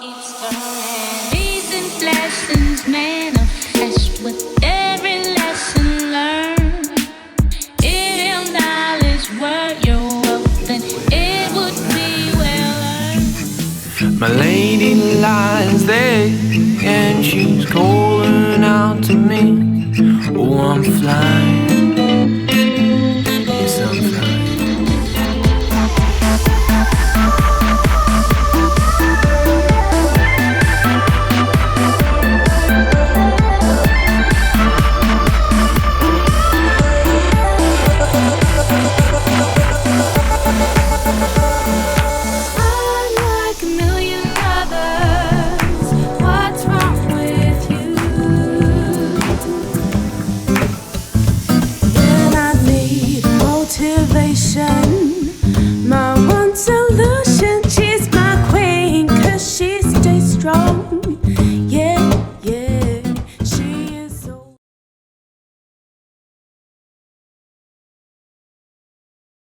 These lessons manifest with every lesson learned. If knowledge were your wealth, then it would be well earned. My lady lies there and she's calling out to me. Oh, I'm flying.